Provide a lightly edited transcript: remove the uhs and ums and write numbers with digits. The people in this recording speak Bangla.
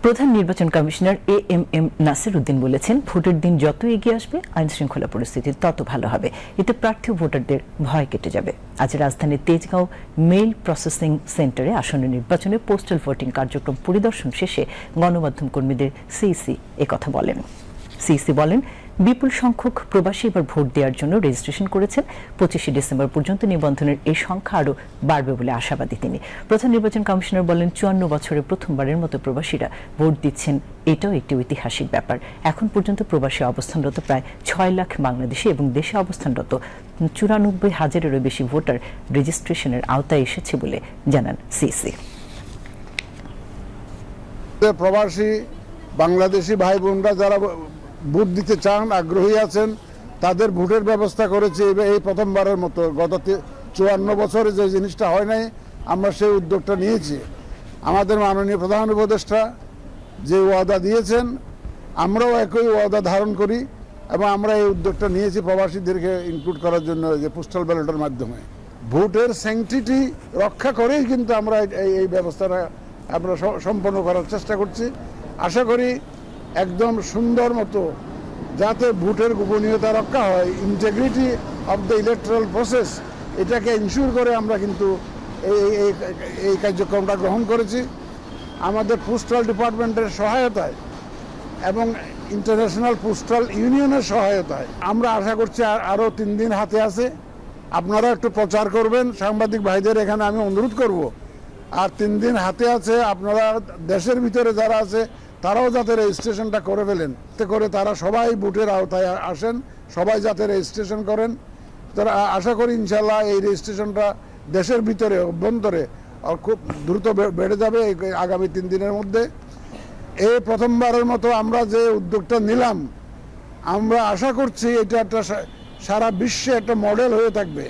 প্রধান নির্বাচন কমিশনার এএমএম নাসির উদ্দিন বলেছেন, ভোটের দিন যত এগিয়ে আসবে আইন শৃঙ্খলা পরিস্থিতি তত ভালো হবে। এতে প্রার্থী ভোটারদের ভয় কেটে যাবে। আজ রাজধানীর তেজগাঁও মেইল প্রসেসিং সেন্টারে আসন্ন নির্বাচনে পোস্টাল ভোটিং কার্যক্রম পরিদর্শন শেষে গণমাধ্যম কর্মীদের সিইসি একথা বলেন। সিইসি বলেন, বিপুল সংখ্যক প্রবাসী এবার ভোট দেওয়ার জন্য রেজিস্ট্রেশন করেছেন। 25 ডিসেম্বর পর্যন্ত নিবন্ধনের এই সংখ্যা আরও বাড়বে বলে আশাবাদী তিনি। প্রধান নির্বাচন কমিশনার বলেন, 54 বছরে প্রথমবারের মতো প্রবাসীরা ভোট দিচ্ছেন। এটাও একটি ঐতিহাসিক ব্যাপার। এখন পর্যন্ত প্রবাসী অবস্থানরত প্রায় 6 লাখ বাংলাদেশি এবং দেশে অবস্থানরত 94,000-এরও বেশি ভোটার রেজিস্ট্রেশনের আওতায় এসেছে বলে জানান সিইসি। প্রবাসী বাংলাদেশি ভাই বোনরা যারা ভোট দিতে চান, আগ্রহী আছেন, তাদের ভোটের ব্যবস্থা করেছে এই প্রথমবারের মতো। গত 54 বছরে যে জিনিসটা হয় নাই, আমরা সেই উদ্যোগটা নিয়েছি। আমাদের মাননীয় প্রধান উপদেষ্টা যে ওয়াদা দিয়েছেন, আমরাও একই ওয়াদা ধারণ করি এবং আমরা এই উদ্যোগটা নিয়েছি প্রবাসীদেরকে ইনক্লুড করার জন্য, যে পোস্টাল ব্যালটের মাধ্যমে। ভোটের স্যাংটিটি রক্ষা করেই কিন্তু আমরা এই ব্যবস্থাটা আমরা সম্পন্ন করার চেষ্টা করছি। আশা করি একদম সুন্দর মতো যাতে ভোটের গোপনীয়তা রক্ষা হয়, integrity of the electoral process, এটাকে ইনশিওর করে আমরা কিন্তু এই কার্যক্রমটা গ্রহণ করেছি। আমাদের পোস্টাল ডিপার্টমেন্টের সহায়তায় এবং ইন্টারন্যাশনাল পোস্টাল ইউনিয়নের সহায়তায় আমরা আশা করছি আরও 3 দিন হাতে আছে। আপনারা একটু প্রচার করবেন, সাংবাদিক ভাইদের এখানে আমি অনুরোধ করব। আর 3 দিন হাতে আছে, আপনারা দেশের ভিতরে যারা আছে তারাও যাতে রেজিস্ট্রেশনটা করে ফেলেন, এতে করে তারা সবাই ভোটের আওতায় আসেন, সবাই যাতে রেজিস্ট্রেশন করেন। তারা আশা করি ইনশাল্লাহ এই রেজিস্ট্রেশনটা দেশের ভিতরে অভ্যন্তরে খুব দ্রুত বেড়ে যাবে আগামী 3 দিনের মধ্যে। এই প্রথমবারের মতো আমরা যে উদ্যোগটা নিলাম, আমরা আশা করছি এটা একটা সারা বিশ্বে একটা মডেল হয়ে থাকবে।